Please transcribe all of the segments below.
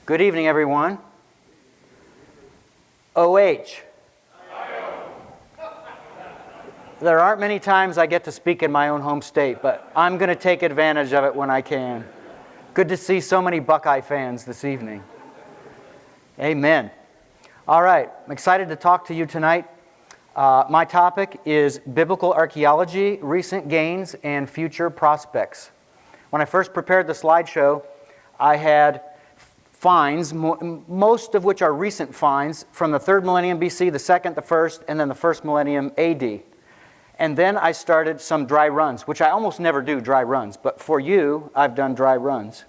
Good evening, everyone. OH. There aren't many times I get to speak in my own home state, but I'm going to take advantage of it when I can. Good to see so many Buckeye fans this evening. Amen. All right, I'm excited to talk to you tonight. My topic is biblical archaeology, recent gains, and future prospects. When I first prepared the slideshow, I had finds, most of which are recent finds, from the 3rd millennium BC, the 2nd, the 1st, and then the 1st millennium AD. And then I started some dry runs, which I almost never do dry runs, but for you, I've done dry runs.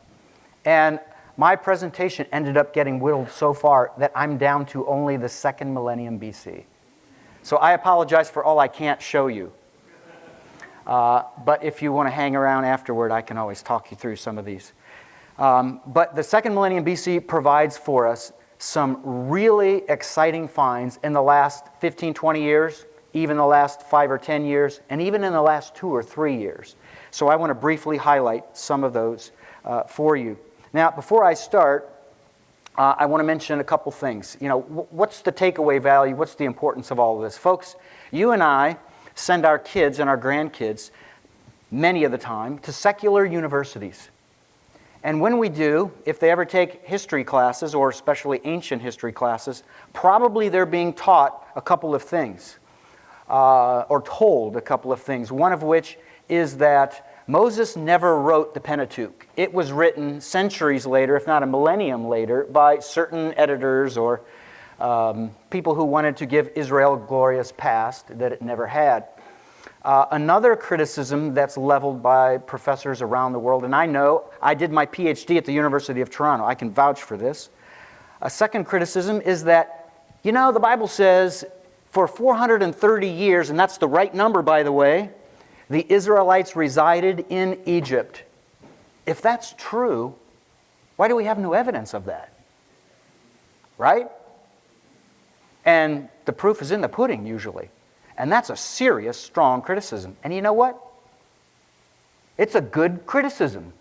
And my presentation ended up getting whittled so far that I'm down to only the 2nd millennium BC. So I apologize for all I can't show you. But if you want to hang around afterward, I can always talk you through some of these. But the 2nd millennium BC provides for us some really exciting finds in the last 15, 20 years, even the last 5 or 10 years, and even in the last 2 or 3 years. So I want to briefly highlight some of those for you. Now, before I start, I want to mention a couple things. You know, what's the takeaway value? What's the importance of all of this? Folks, you and I send our kids and our grandkids, many of the time, to secular universities. And when we do, if they ever take history classes, or especially ancient history classes, probably they're being taught a couple of things, or told a couple of things, one of which is that Moses never wrote the Pentateuch. It was written centuries later, if not a millennium later, by certain editors or people who wanted to give Israel a glorious past that it never had. Another criticism that's leveled by professors around the world, and I know, I did my PhD at the University of Toronto, I can vouch for this. A second criticism is that, you know, the Bible says for 430 years, and that's the right number, by the way, the Israelites resided in Egypt. If that's true, why do we have no evidence of that? Right? And the proof is in the pudding, usually. And that's a serious, strong criticism. And you know what? It's a good criticism.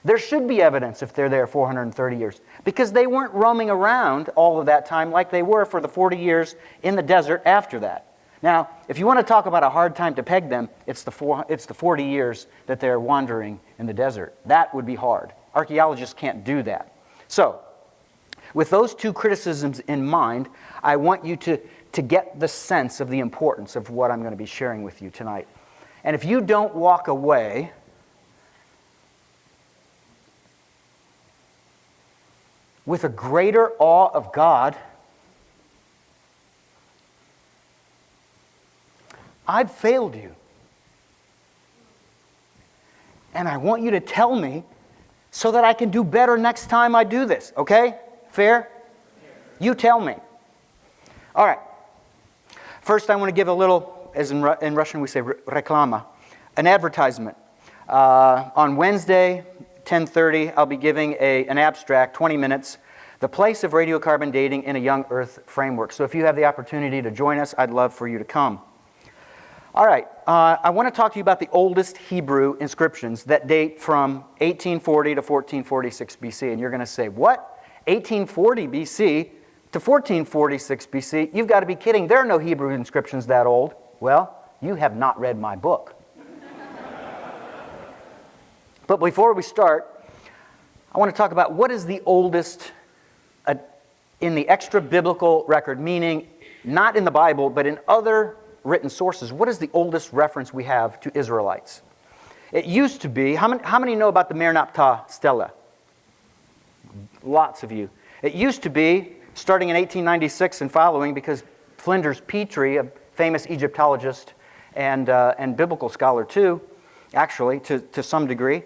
There should be evidence if they're there 430 years. Because they weren't roaming around all of that time like they were for the 40 years in the desert after that. Now, if you want to talk about a hard time to peg them, it's the 40 years that they're wandering in the desert. That would be hard. Archaeologists can't do that. So, with those two criticisms in mind, I want you to get the sense of the importance of what I'm going to be sharing with you tonight. And if you don't walk away with a greater awe of God, I've failed you. And I want you to tell me so that I can do better next time I do this, okay? Fair? You tell me. All right. First, I want to give a little, as in Russian we say reklama, an advertisement. On Wednesday, 10:30, I'll be giving an abstract, 20 minutes, The Place of Radiocarbon Dating in a Young Earth Framework. So if you have the opportunity to join us, I'd love for you to come. All right, I want to talk to you about the oldest Hebrew inscriptions that date from 1840 to 1446 BC. And you're going to say, what? 1840 BC? To 1446 BC, you've got to be kidding. There are no Hebrew inscriptions that old. Well, you have not read my book. But before we start, I want to talk about what is the oldest in the extra-biblical record, meaning not in the Bible, but in other written sources. What is the oldest reference we have to Israelites? It used to be, how many know about the Merneptah stela? Lots of you. It used to be, starting in 1896 and following, because Flinders Petrie, a famous Egyptologist and biblical scholar too, actually, to some degree,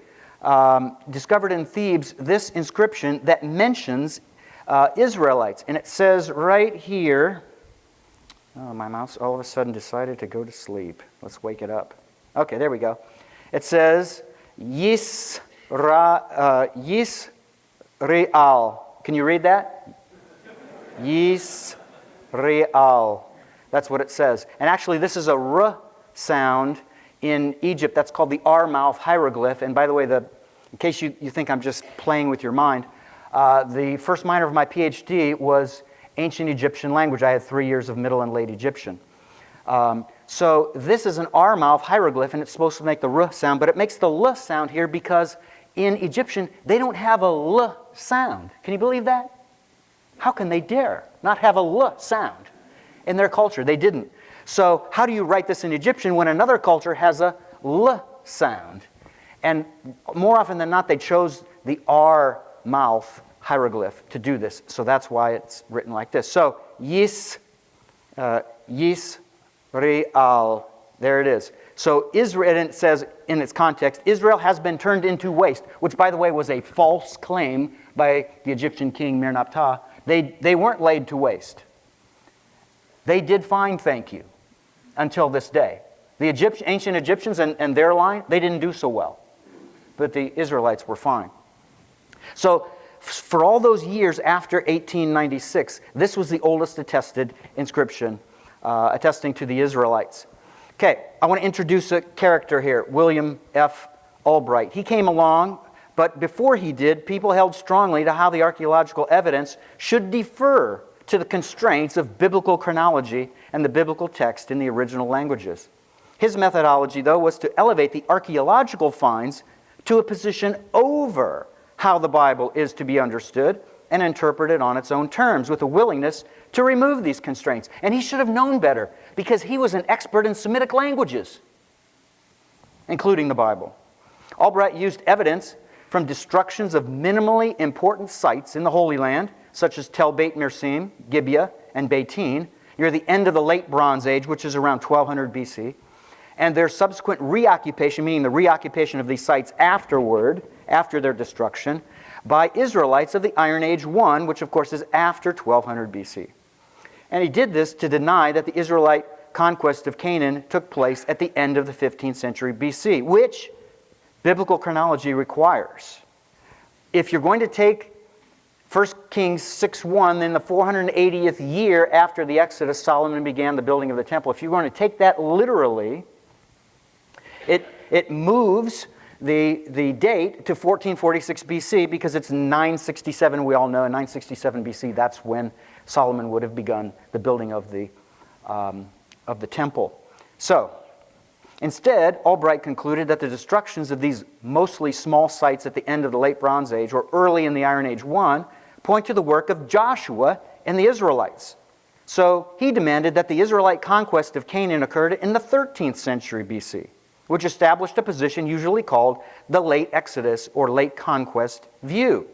discovered in Thebes this inscription that mentions Israelites. And it says right here, oh, my mouse all of a sudden decided to go to sleep. Let's wake it up. Okay, there we go. It says, Yisrael. Can you read that? Yisrael. That's what it says. And actually, this is a R sound in Egypt. That's called the R mouth hieroglyph. And by the way, in case you think I'm just playing with your mind, The first minor of my PhD was ancient Egyptian language. I had 3 years of Middle and Late Egyptian. So this is an R mouth hieroglyph, and it's supposed to make the R sound, but it makes the L sound here because in Egyptian, they don't have a L sound. Can you believe that? How can they dare not have a L sound? In their culture, they didn't. So how do you write this in Egyptian when another culture has a L sound? And more often than not, they chose the R mouth hieroglyph to do this. So that's why it's written like this. So, Yis, Real, there it is. So Israel, and it says in its context, Israel has been turned into waste, which by the way was a false claim by the Egyptian king Merneptah. They weren't laid to waste. They did fine, thank you, until this day. The ancient Egyptians and their line, they didn't do so well. But the Israelites were fine. So for all those years after 1896, this was the oldest attested inscription attesting to the Israelites. Okay, I want to introduce a character here, William F. Albright. He came along, but before he did, people held strongly to how the archaeological evidence should defer to the constraints of biblical chronology and the biblical text in the original languages. His methodology, though, was to elevate the archaeological finds to a position over how the Bible is to be understood and interpreted on its own terms, with a willingness to remove these constraints. And he should have known better, because he was an expert in Semitic languages, including the Bible. Albright used evidence from destructions of minimally important sites in the Holy Land, such as Tel Beit Mirsim, Gibeah, and Beitin, near the end of the Late Bronze Age, which is around 1200 BC, and their subsequent reoccupation, meaning the reoccupation of these sites afterward, after their destruction, by Israelites of the Iron Age 1, which of course is after 1200 BC. And he did this to deny that the Israelite conquest of Canaan took place at the end of the 15th century BC, which biblical chronology requires. If you're going to take 1 Kings 6:1, then the 480th year after the Exodus, Solomon began the building of the temple. If you're going to take that literally, it moves the date to 1446 BC because it's 967, we all know. In 967 BC, that's when Solomon would have begun the building of the temple. So, instead, Albright concluded that the destructions of these mostly small sites at the end of the Late Bronze Age or early in the Iron Age 1 point to the work of Joshua and the Israelites. So he demanded that the Israelite conquest of Canaan occurred in the 13th century BC, which established a position usually called the late Exodus or late conquest view.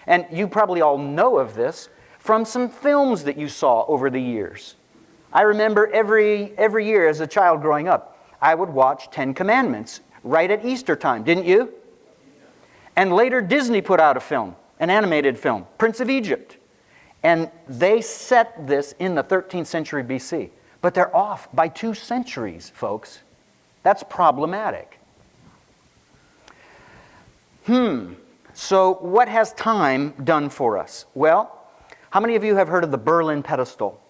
And you probably all know of this from some films that you saw over the years. I remember every year as a child growing up, I would watch 10 Commandments right at Easter time, didn't you? And later Disney put out a film, an animated film, Prince of Egypt. And they set this in the 13th century BC. But they're off by 2 centuries, folks. That's problematic. So what has time done for us? Well, how many of you have heard of the Berlin pedestal?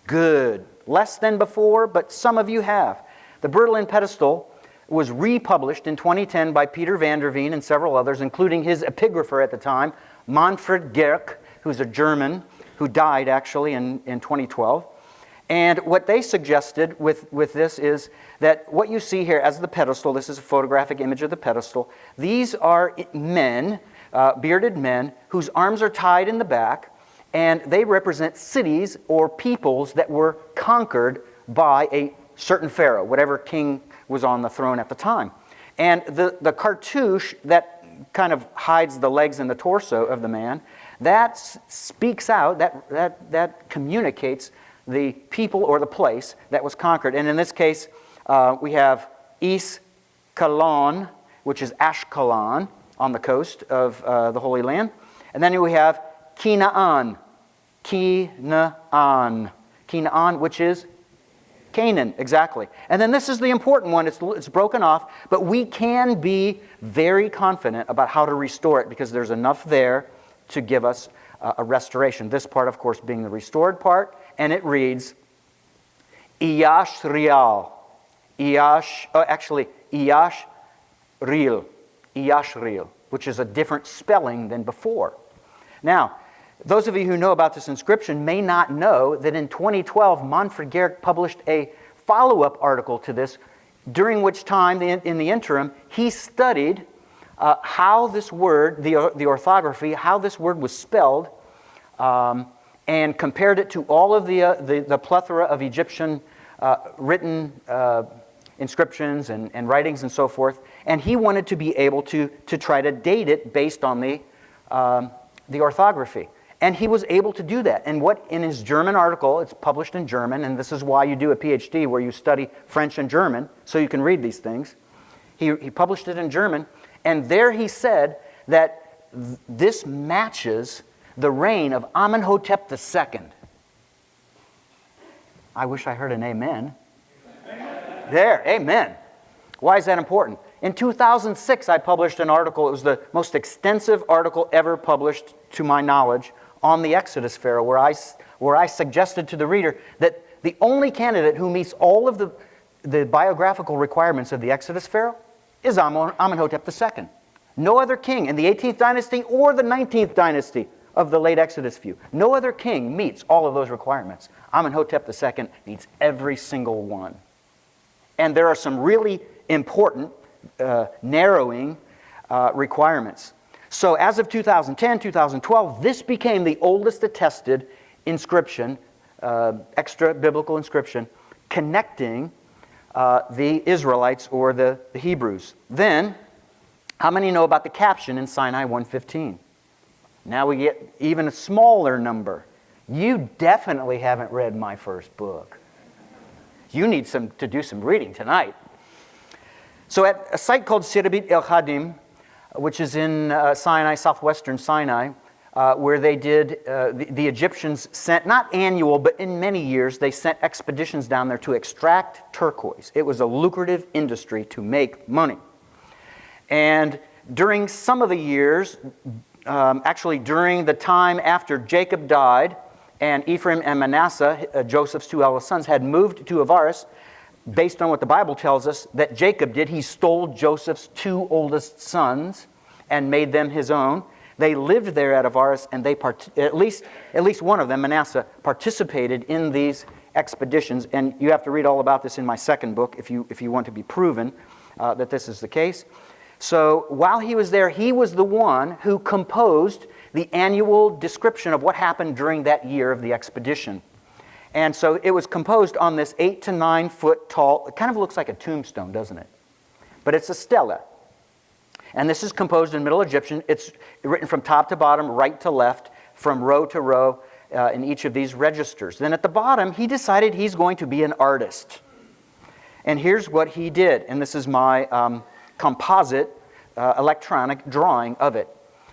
Good. Less than before, but some of you have. The Berlin pedestal was republished in 2010 by Peter van der Veen and several others, including his epigrapher at the time, Manfred Gehrke, who's a German who died actually in 2012. And what they suggested with this is that what you see here as the pedestal, this is a photographic image of the pedestal, these are men, bearded men, whose arms are tied in the back, and they represent cities or peoples that were conquered by a certain pharaoh, whatever king was on the throne at the time. And the cartouche that kind of hides the legs and the torso of the man, that speaks out, that communicates the people or the place that was conquered. And in this case, we have Is-Kalon, which is Ashkelon on the coast of the Holy Land. And then we have Canaan, which is Canaan, exactly. And then this is the important one. It's broken off, but we can be very confident about how to restore it because there's enough there to give us a restoration. This part, of course, being the restored part, and it reads, Iash Rial. Iash Ril, which is a different spelling than before. Now, those of you who know about this inscription may not know that in 2012, Manfred Gehrke published a follow-up article to this, during which time, in the interim, he studied how this word, the orthography, how this word was spelled, and compared it to all of the plethora of Egyptian written inscriptions and writings and so forth. And he wanted to be able to try to date it based on the orthography. And he was able to do that. And in his German article, it's published in German, and this is why you do a PhD where you study French and German, so you can read these things. He published it in German, and there he said that this matches the reign of Amenhotep II. I wish I heard an amen. There, amen. Why is that important? In 2006, I published an article. It was the most extensive article ever published, to my knowledge, on the Exodus pharaoh, where I suggested to the reader that the only candidate who meets all of the biographical requirements of the Exodus pharaoh is Amenhotep II. No other king in the 18th dynasty or the 19th dynasty of the late Exodus view. No other king meets all of those requirements. Amenhotep II meets every single one. And there are some really important narrowing requirements. So as of 2010, 2012, this became the oldest attested inscription, extra-biblical inscription, connecting the Israelites or the Hebrews. Then, how many know about the caption in Sinai 1:15? Now we get even a smaller number. You definitely haven't read my first book. You need to do some reading tonight. So at a site called Sirabit el-Khadim, which is in Sinai, southwestern Sinai, where they did, the Egyptians sent, not annual, but in many years, they sent expeditions down there to extract turquoise. It was a lucrative industry to make money. And during some of the years, actually during the time after Jacob died, and Ephraim and Manasseh, Joseph's two eldest sons, had moved to Avaris, based on what the Bible tells us that Jacob did. He stole Joseph's two oldest sons and made them his own. They lived there at Avaris, and they at least one of them, Manasseh, participated in these expeditions. And you have to read all about this in my second book if you want to be proven that this is the case. So while he was there, he was the one who composed the annual description of what happened during that year of the expedition. And so it was composed on this 8 to 9 foot tall, it kind of looks like a tombstone, doesn't it? But it's a stela. And this is composed in Middle Egyptian. It's written from top to bottom, right to left, from row to row in each of these registers. Then at the bottom, he decided he's going to be an artist. And here's what he did. And this is my composite electronic drawing of it.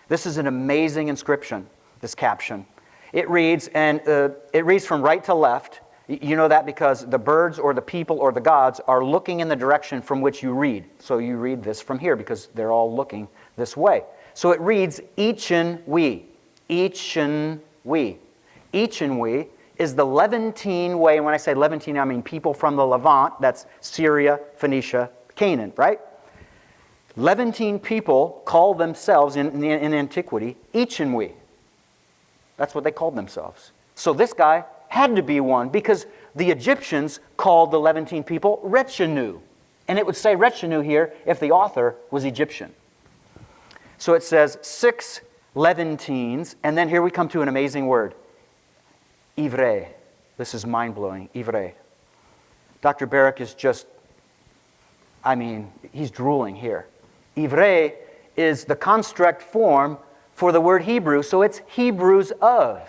This is an amazing inscription, this caption. It reads from right to left. You know that because the birds or the people or the gods are looking in the direction from which you read. So you read this from here because they're all looking this way. So it reads, Echen we. Echen we. Echen we is the Levantine way. And when I say Levantine, I mean people from the Levant. That's Syria, Phoenicia, Canaan, right? Levantine people call themselves in antiquity Echen we. That's what they called themselves. So this guy had to be one because the Egyptians called the Levantine people Retchenu. And it would say Retchenu here if the author was Egyptian. So it says 6 Levantines, and then here we come to an amazing word. Ivre. This is mind-blowing. Ivre. Dr. Barak is just, he's drooling here. Ivre is the construct form for the word Hebrew, so it's Hebrews of.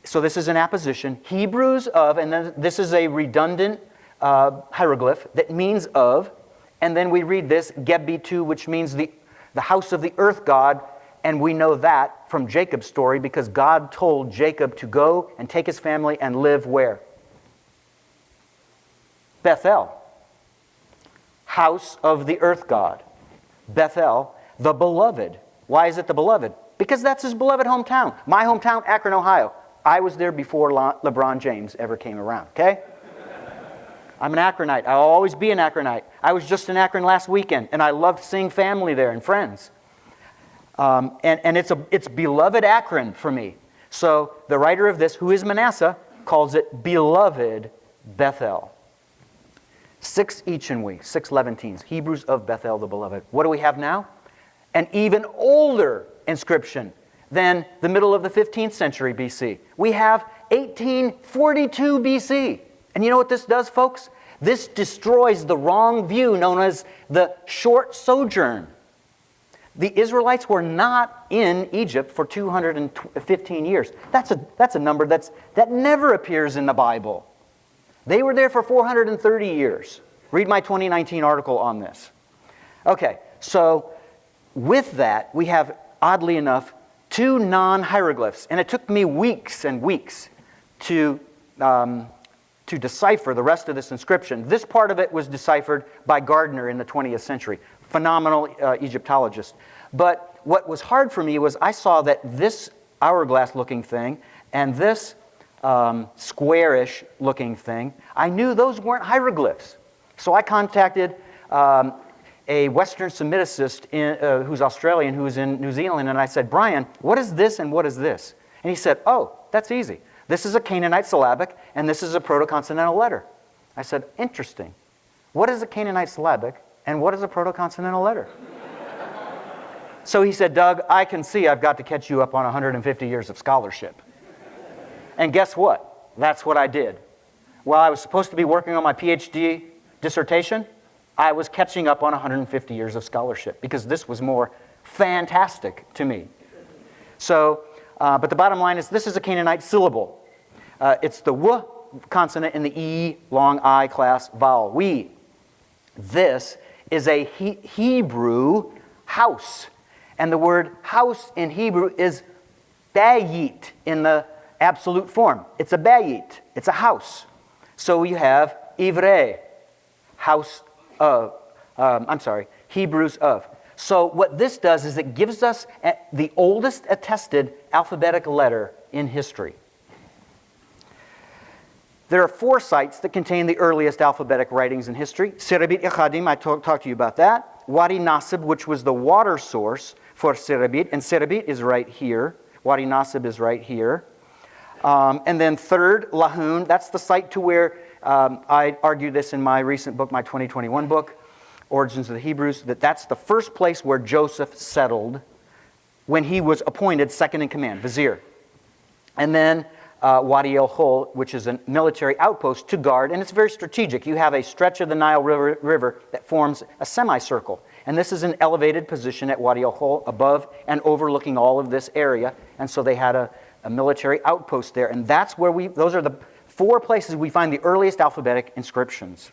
So this is an apposition, Hebrews of, and then this is a redundant hieroglyph that means of, and then we read this, Gebitu, which means the house of the earth god, and we know that from Jacob's story because God told Jacob to go and take his family and live where? Bethel. House of the earth god. Bethel, the beloved. Why is it the beloved? Because that's his beloved hometown. My hometown, Akron, Ohio. I was there before LeBron James ever came around, okay? I'm an Akronite. I'll always be an Akronite. I was just in Akron last weekend, and I loved seeing family there and friends. And it's beloved Akron for me. So the writer of this, who is Manasseh, calls it beloved Bethel. 6 Echin weeks, 6 Levantines, Hebrews of Bethel the beloved. What do we have now? An even older inscription than the middle of the 15th century BC. We have 1842 BC. And you know what this does, folks? This destroys the wrong view known as the short sojourn. The Israelites were not in Egypt for 215 years. That's a number that never appears in the Bible. They were there for 430 years. Read my 2019 article on this. Okay, so with that, we have, oddly enough, 2 non-hieroglyphs. And it took me weeks and weeks to decipher the rest of this inscription. This part of it was deciphered by Gardner in the 20th century. Phenomenal Egyptologist. But what was hard for me was I saw that this hourglass-looking thing and this squarish looking thing, I knew those weren't hieroglyphs. So I contacted a Western Semiticist who's Australian, who's in New Zealand, and I said, Brian, what is this and what is this? And he said, oh, that's easy. This is a Canaanite syllabic, and this is a proto-consonantal letter. I said, interesting. What is a Canaanite syllabic, and what is a proto-consonantal letter? So he said, Doug, I can see I've got to catch you up on 150 years of scholarship. And guess what? That's what I did. While I was supposed to be working on my PhD dissertation, I was catching up on 150 years of scholarship because this was more fantastic to me. So, but the bottom line is this is a Canaanite syllable. It's the W consonant in the E long I class vowel. We. This is a Hebrew house. And the word house in Hebrew is bayit in the absolute form. It's a bayit. It's a house. So you have ivrei, house of, Hebrews of. So what this does is it gives us the oldest attested alphabetic letter in history. There are 4 sites that contain the earliest alphabetic writings in history. Sirabit Echadim, I talked to you about that. Wadi Nasib, which was the water source for Sirabit, and Sirabit is right here. Wadi Nasib is right here. And then third, Lahun, that's the site to where I argue this in my recent book, my 2021 book, Origins of the Hebrews, that's the first place where Joseph settled when he was appointed second in command, vizier. And then Wadi El Hol, which is a military outpost to guard, and it's very strategic. You have a stretch of the Nile River that forms a semicircle. And this is an elevated position at Wadi El Hol, above and overlooking all of this area. And so they had a military outpost there. And that's where those are the 4 places we find the earliest alphabetic inscriptions.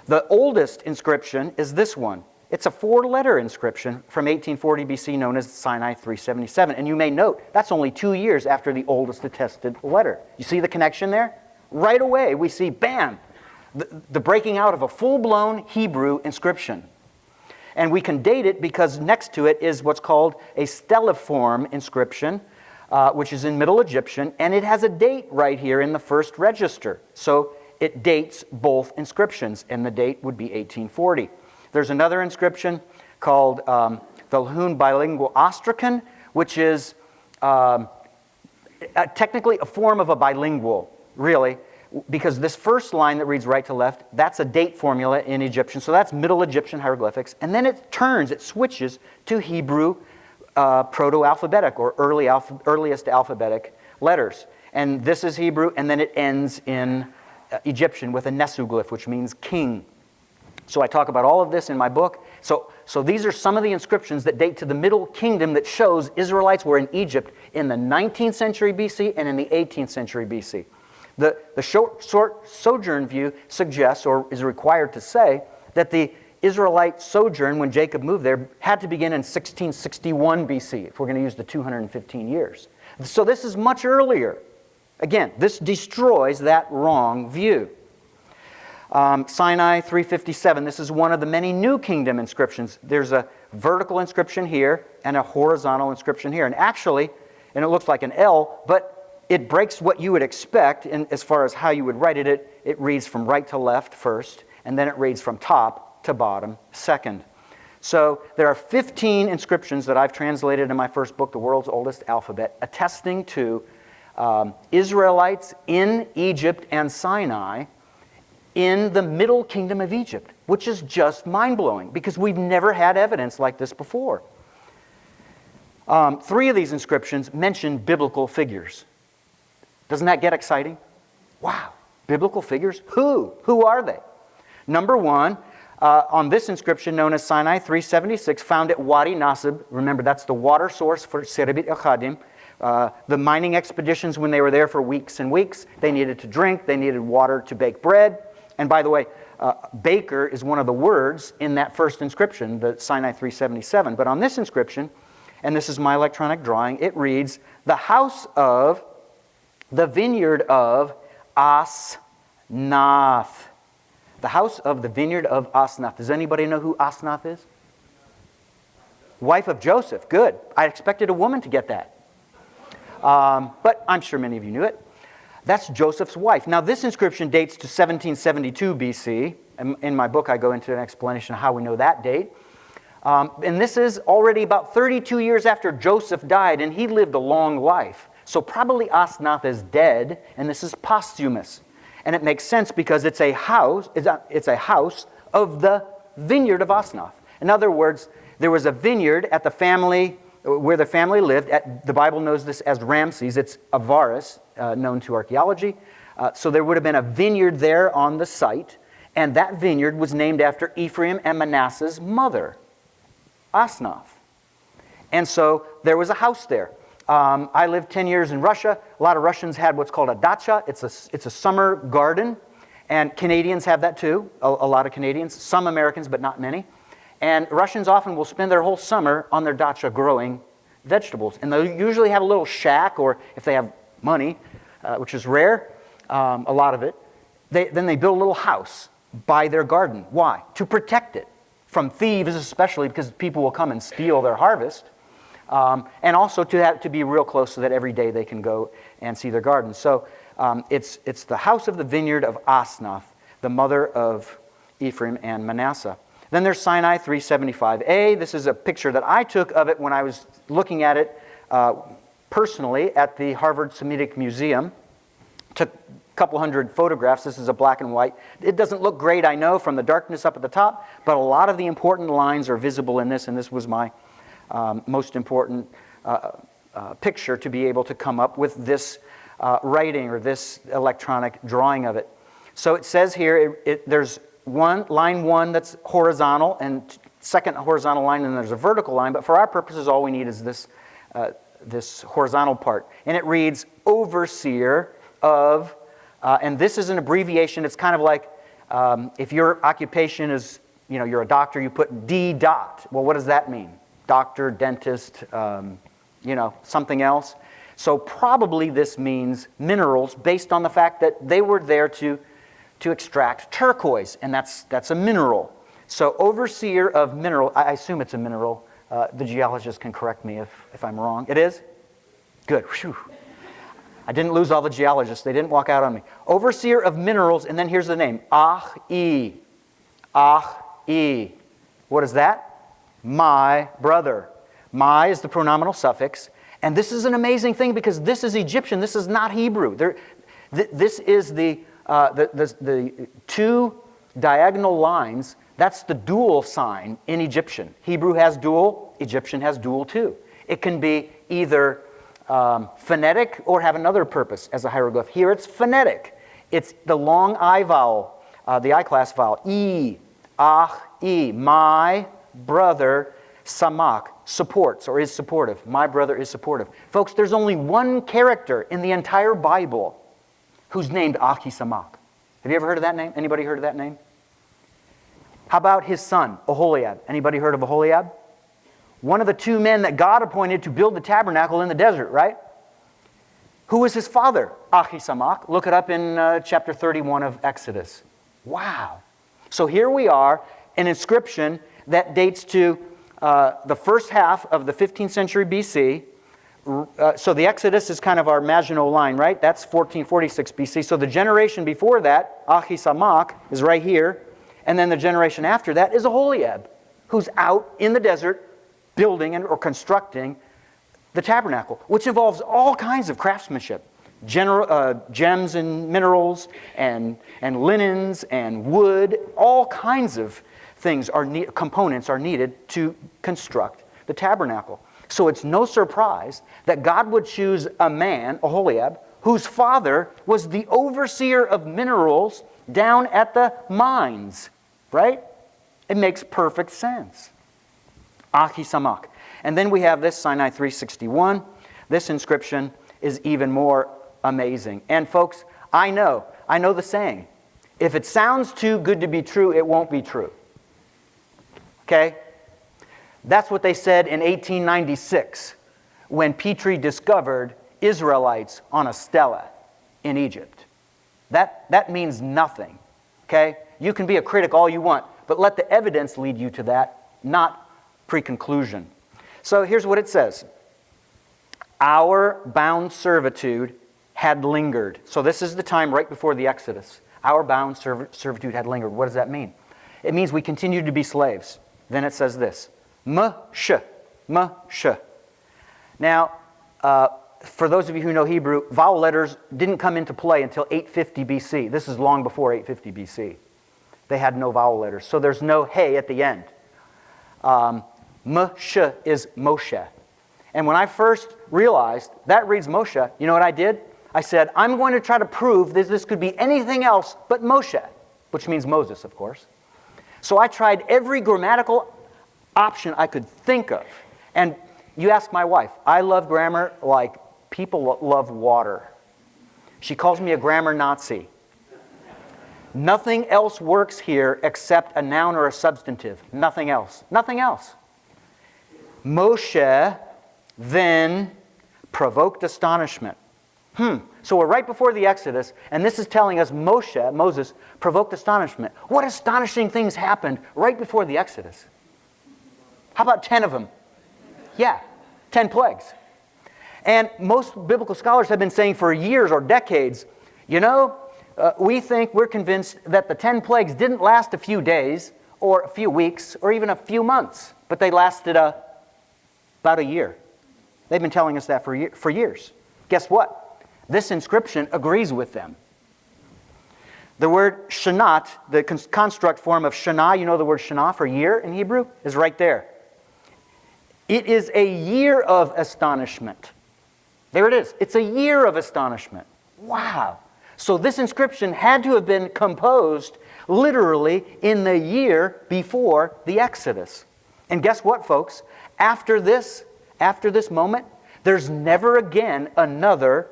The oldest inscription is this one. It's a 4-letter inscription from 1840 BC known as Sinai 377. And you may note, that's only 2 years after the oldest attested letter. You see the connection there? Right away we see, bam, the breaking out of a full-blown Hebrew inscription. And we can date it because next to it is what's called a stelliform inscription, which is in Middle Egyptian, and it has a date right here in the first register. So it dates both inscriptions, and the date would be 1840. There's another inscription called the Lahun Bilingual Astrakhan, which is technically a form of a bilingual, really, because this first line that reads right to left, that's a date formula in Egyptian, so that's Middle Egyptian hieroglyphics, and then it switches to Hebrew proto-alphabetic or earliest alphabetic letters. And this is Hebrew, and then it ends in Egyptian with a nesuglyph, which means king. So I talk about all of this in my book. So these are some of the inscriptions that date to the Middle Kingdom that shows Israelites were in Egypt in the 19th century BC and in the 18th century BC. The short sojourn view suggests, or is required to say, that the Israelite sojourn when Jacob moved there had to begin in 1661 BC, if we're going to use the 215 years. So this is much earlier. Again, this destroys that wrong view. Sinai 357, this is one of the many New Kingdom inscriptions. There's a vertical inscription here and a horizontal inscription here. And actually, and it looks like an L, but it breaks what you would expect as far as how you would write it. It reads from right to left first, and then it reads from top to bottom second. So there are 15 inscriptions that I've translated in my first book, The World's Oldest Alphabet, attesting to Israelites in Egypt and Sinai in the Middle Kingdom of Egypt, which is just mind-blowing because we've never had evidence like this before. 3 of these inscriptions mention biblical figures. Doesn't that get exciting? Wow, biblical figures? Who? Who are they? Number 1, on this inscription known as Sinai 376, found at Wadi Nasib. Remember, that's the water source for Serebit al-Khadim. The mining expeditions, when they were there for weeks and weeks, they needed to drink, they needed water to bake bread. And by the way, baker is one of the words in that first inscription, the Sinai 377. But on this inscription, and this is my electronic drawing, it reads, the house of the vineyard of Asnath. The house of the vineyard of Asnath. Does anybody know who Asnath is? Wife of Joseph. Good. I expected a woman to get that. But I'm sure many of you knew it. That's Joseph's wife. Now, this inscription dates to 1772 BC. In my book, I go into an explanation of how we know that date. And this is already about 32 years after Joseph died, and he lived a long life. So probably Asnath is dead, and this is posthumous. And it makes sense because it's a house of the vineyard of Asnath. In other words, there was a vineyard at the family where the family lived. The Bible knows this as Ramses. It's Avaris, known to archaeology. So there would have been a vineyard there on the site, and that vineyard was named after Ephraim and Manasseh's mother, Asnath. And so there was a house there. I lived 10 years in Russia. A lot of Russians had what's called a dacha. It's a summer garden, and Canadians have that too, a lot of Canadians. Some Americans, but not many. And Russians often will spend their whole summer on their dacha growing vegetables. And they'll usually have a little shack, or if they have money, which is rare, a lot of it, then they build a little house by their garden. Why? To protect it from thieves, especially because people will come and steal their harvest. And also to be real close so that every day they can go and see their garden. So it's the house of the vineyard of Asnath, the mother of Ephraim and Manasseh. Then there's Sinai 375a. This is a picture that I took of it when I was looking at it personally at the Harvard Semitic Museum. Took a couple hundred photographs. This is a black and white. It doesn't look great, I know, from the darkness up at the top, but a lot of the important lines are visible in this, and this was my most important picture to be able to come up with this writing or this electronic drawing of it. So it says here, there's line 1 that's horizontal, and second horizontal line, and there's a vertical line, but for our purposes all we need is this horizontal part. And it reads, overseer of, and this is an abbreviation. It's kind of like if your occupation is, you're a doctor, you put D dot. Well, what does that mean? Doctor, dentist, something else. So probably this means minerals based on the fact that they were there to extract turquoise, and that's a mineral. So overseer of mineral, I assume it's a mineral. The geologist can correct me if I'm wrong. It is? Good. Whew. I didn't lose all the geologists. They didn't walk out on me. Overseer of minerals, and then here's the name. Ah-e. Ah-e. What is that? My brother. My is the pronominal suffix. And this is an amazing thing because this is Egyptian. This is not Hebrew. This is the 2 diagonal lines. That's the dual sign in Egyptian. Hebrew has dual. Egyptian has dual too. It can be either phonetic or have another purpose as a hieroglyph. Here it's phonetic. It's the long I vowel, the I class vowel. E, ah, e. My brother, samak, supports or is supportive. My brother is supportive. Folks, there's only one character in the entire Bible who's named Ahisamak. Have you ever heard of that name? Anybody heard of that name? How about his son, Oholiab? Anybody heard of Oholiab? One of the 2 men that God appointed to build the tabernacle in the desert, right? Who was his father? Ahisamak. Look it up in chapter 31 of Exodus. Wow. So here we are, an inscription that dates to the first half of the 15th century BC. So the Exodus is kind of our Maginot line, right? That's 1446 BC. So the generation before that, Ahisamak, is right here. And then the generation after that is Oholiab, who's out in the desert building or constructing the tabernacle, which involves all kinds of craftsmanship. Gems and minerals and linens and wood, all kinds of things components are needed to construct the tabernacle. So it's no surprise that God would choose a man, Aholiab, whose father was the overseer of minerals down at the mines, right? It makes perfect sense. Ahisamach. And then we have this, Sinai 361. This inscription is even more amazing. And folks, I know the saying. If it sounds too good to be true, it won't be true. Okay? That's what they said in 1896 when Petrie discovered Israelites on a stela in Egypt. That means nothing. Okay? You can be a critic all you want, but let the evidence lead you to that, not pre-conclusion. So here's what it says. Our bound servitude had lingered. So this is the time right before the Exodus. Our bound servitude had lingered. What does that mean? It means we continued to be slaves. Then it says this. Msh. Now, for those of you who know Hebrew, vowel letters didn't come into play until 850 BC. This is long before 850 BC. They had no vowel letters. So there's no hey at the end. Msh is Moshe. And when I first realized that reads Moshe, you know what I did? I said, I'm going to try to prove that this could be anything else but Moshe, which means Moses, of course. So I tried every grammatical option I could think of. And you ask my wife, I love grammar like people love water. She calls me a grammar Nazi. Nothing else works here except a noun or a substantive. Nothing else. Nothing else. Moshe then provoked astonishment. So we're right before the Exodus, and this is telling us Moses, provoked astonishment. What astonishing things happened right before the Exodus? How about 10 of them? Yeah, 10 plagues. And most biblical scholars have been saying for years or decades, we're convinced that the 10 plagues didn't last a few days or a few weeks or even a few months, but they lasted about a year. They've been telling us that for years. Guess what? This inscription agrees with them. The word shanat, the construct form of shana, you know the word shana for year in Hebrew, is right there. It is a year of astonishment. There it is. It's a year of astonishment. Wow. So this inscription had to have been composed literally in the year before the Exodus. And guess what, folks? After this moment, there's never again another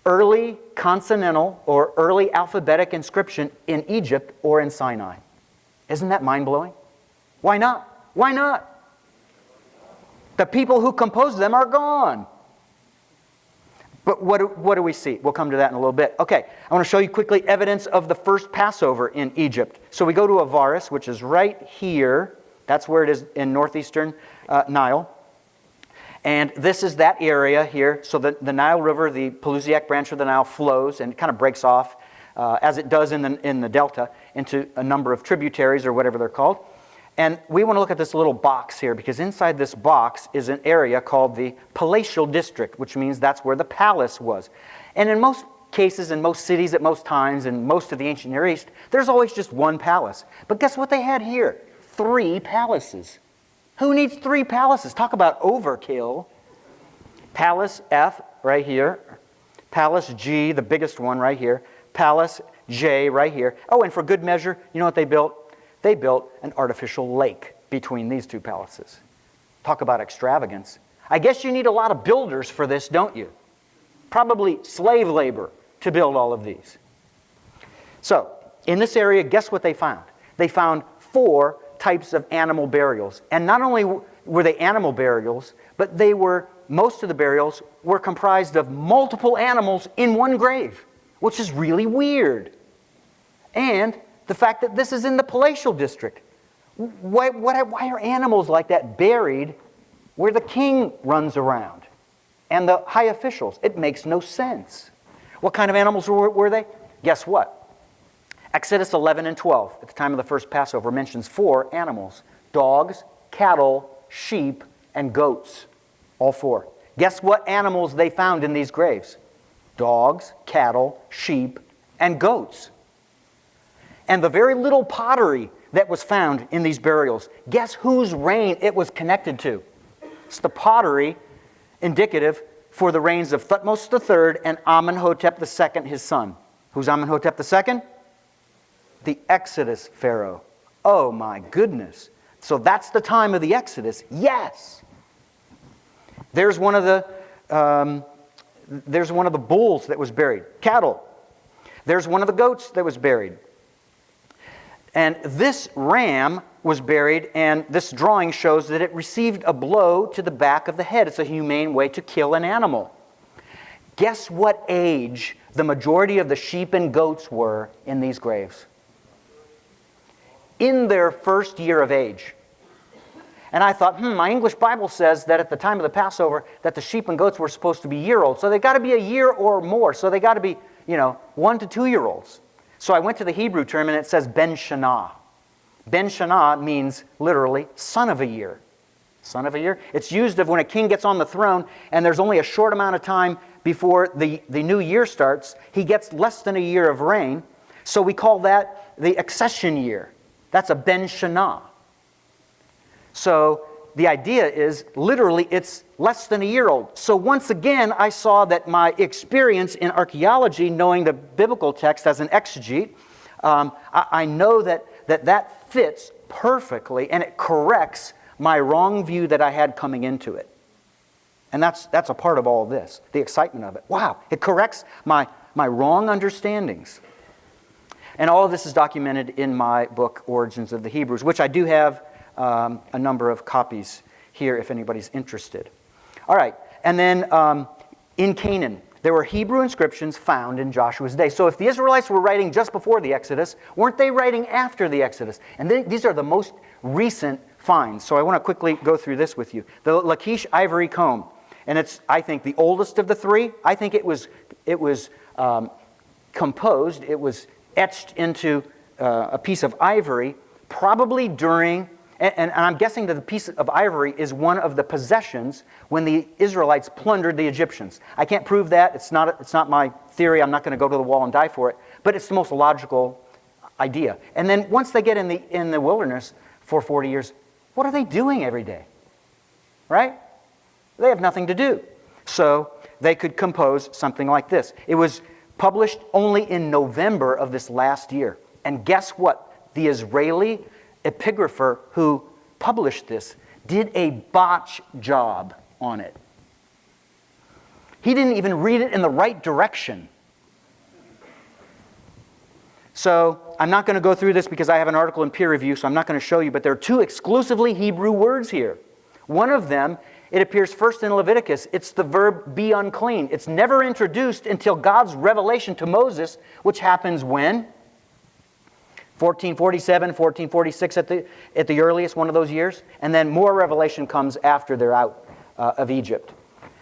early consonantal or early alphabetic inscription in Egypt or in Sinai. Isn't that mind-blowing? Why not? Why not? The people who composed them are gone. But what do we see? We'll come to that in a little bit. Okay, I want to show you quickly evidence of the first Passover in Egypt. So we go to Avaris, which is right here. That's where it is in northeastern Nile. And this is that area here. So the Nile River, the Pelusiac branch of the Nile, flows and it kind of breaks off, as it does in the delta, into a number of tributaries or whatever they're called. And we want to look at this little box here because inside this box is an area called the palatial district, which means that's where the palace was. And in most cases, in most cities at most times, in most of the ancient Near East, there's always just one palace. But guess what they had here? 3 palaces. Who needs 3 palaces? Talk about overkill. Palace F right here. Palace G, the biggest one right here. Palace J right here. Oh, and for good measure, you know what they built? They built an artificial lake between these 2 palaces. Talk about extravagance. I guess you need a lot of builders for this, don't you? Probably slave labor to build all of these. So, in this area, guess what they found? They found 4 types of animal burials. And not only were they animal burials, but most of the burials were comprised of multiple animals in one grave, which is really weird. And the fact that this is in the palatial district. Why are animals like that buried where the king runs around and the high officials? It makes no sense. What kind of animals were they? Guess what? Exodus 11 and 12, at the time of the first Passover, mentions 4 animals. dogs, cattle, sheep, and goats. All 4. Guess what animals they found in these graves? Dogs, cattle, sheep, and goats. And the very little pottery that was found in these burials, guess whose reign it was connected to? It's the pottery indicative for the reigns of Thutmose III and Amenhotep II, his son. Who's Amenhotep II? The Exodus Pharaoh. Oh my goodness. So that's the time of the Exodus. Yes. There's one of the bulls that was buried. Cattle. There's one of the goats that was buried. And this ram was buried, and this drawing shows that it received a blow to the back of the head. It's a humane way to kill an animal. Guess what age the majority of the sheep and goats were in these graves? In their first year of age. And I thought, my English Bible says that at the time of the Passover that the sheep and goats were supposed to be year-olds. So they've got to be a year or more. So they got to be, 1 to 2-year-olds. So I went to the Hebrew term, and it says Ben Shana. Ben Shana means literally son of a year. Son of a year. It's used of when a king gets on the throne and there's only a short amount of time before the new year starts. He gets less than a year of reign. So we call that the accession year. That's a Ben Shana. So the idea is literally it's less than a year old. So once again, I saw that my experience in archaeology, knowing the biblical text as an exegete, I know that fits perfectly, and it corrects my wrong view that I had coming into it. And that's a part of all of this, the excitement of it. Wow, it corrects my wrong understandings. And all of this is documented in my book, Origins of the Hebrews, which I do have a number of copies here if anybody's interested. All right, and then in Canaan, there were Hebrew inscriptions found in Joshua's day. So if the Israelites were writing just before the Exodus, weren't they writing after the Exodus? And these are the most recent finds. So I want to quickly go through this with you. The Lachish ivory comb, and it's, I think, the oldest of the 3. I think it was composed, it was etched into a piece of ivory, probably during, and I'm guessing that the piece of ivory is one of the possessions when the Israelites plundered the Egyptians. I can't prove that. It's not my theory. I'm not going to go to the wall and die for it. But it's the most logical idea. And then once they get in the wilderness for 40 years, what are they doing every day? Right? They have nothing to do. So they could compose something like this. It was published only in November of this last year. And guess what? The Israeli epigrapher who published this did a botch job on it. He didn't even read it in the right direction. So I'm not going to go through this because I have an article in peer review, so I'm not going to show you, but there are 2 exclusively Hebrew words here. One of them, it appears first in Leviticus. It's the verb be unclean. It's never introduced until God's revelation to Moses, which happens when? 1447, 1446 at the earliest, one of those years. And then more revelation comes after they're out of Egypt.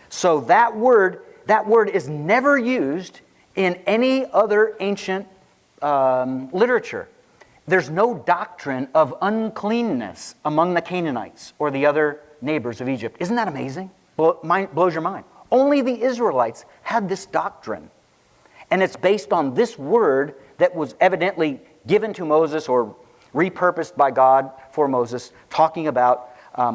So that word is never used in any other ancient literature. There's no doctrine of uncleanness among the Canaanites or the other neighbors of Egypt. Isn't that amazing? Blows your mind. Only the Israelites had this doctrine. And it's based on this word that was evidently given to Moses or repurposed by God for Moses, talking about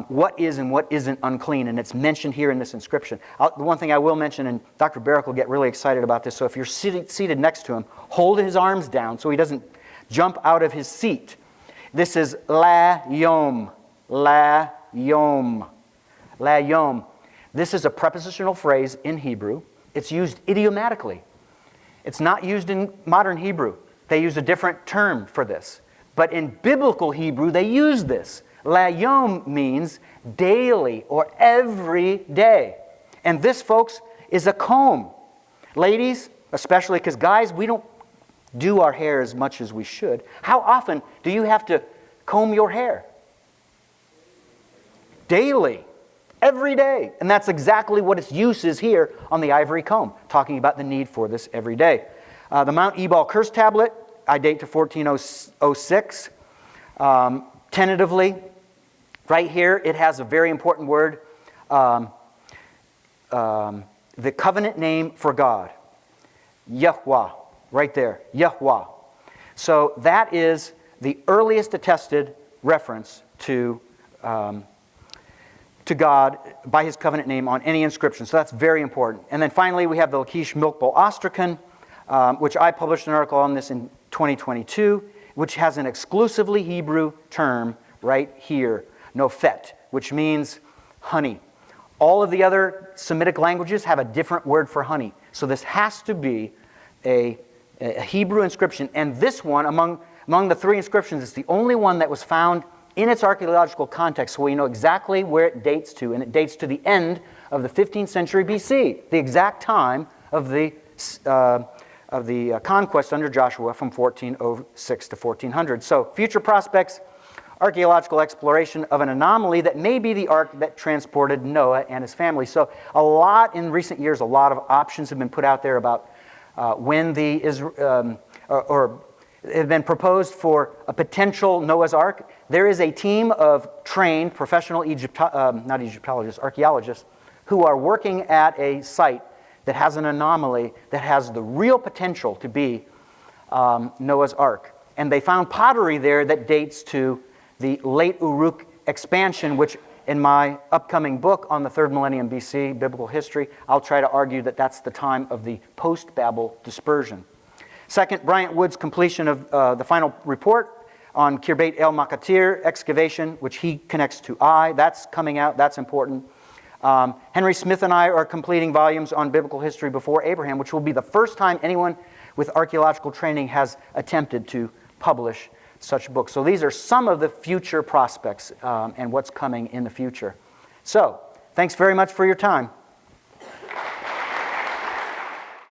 what is and what isn't unclean. And it's mentioned here in this inscription. The one thing I will mention, and Dr. Barrick will get really excited about this, so if you're seated next to him, hold his arms down so he doesn't jump out of his seat. This is la yom. La yom. La yom. This is a prepositional phrase in Hebrew. It's used idiomatically. It's not used in modern Hebrew. They use a different term for this. But in biblical Hebrew, they use this. La yom means daily or every day. And this, folks, is a comb. Ladies, especially, because guys, we don't do our hair as much as we should. How often do you have to comb your hair? Daily. Every day. And that's exactly what its use is here on the ivory comb, talking about the need for this every day. The Mount Ebal Curse Tablet, I date to 1406. Tentatively, Right here, it has a very important word, the covenant name for God, Yahweh, right there, Yahweh. So that is the earliest attested reference to God by his covenant name on any inscription. So that's very important. And then finally, we have the Lachish Milkbowl Ostracon, which I published an article on this in 2022, which has an exclusively Hebrew term right here, nofet, which means honey. All of the other Semitic languages have a different word for honey. So this has to be a Hebrew inscription. And this one, among the three inscriptions, is the only one that was found in its archaeological context, so we know exactly where it dates to. And it dates to the end of the 15th century BC, the exact time of the conquest under Joshua from 1406 to 1400. So future prospects, archaeological exploration of an anomaly that may be the ark that transported Noah and his family. So in recent years, a lot of options have been put out there about when or have been proposed for a potential Noah's Ark. There is a team of trained professional archaeologists who are working at a site that has an anomaly that has the real potential to be Noah's Ark. And they found pottery there that dates to the late Uruk expansion, which in my upcoming book on the 3rd millennium BC, biblical history, I'll try to argue that that's the time of the post-Babel dispersion. Second, Bryant Wood's completion of the final report on Khirbet el Makatir excavation, which he connects to I. That's coming out. That's important. Henry Smith and I are completing volumes on biblical history before Abraham, which will be the first time anyone with archaeological training has attempted to publish such books. So these are some of the future prospects and what's coming in the future. So, thanks very much for your time.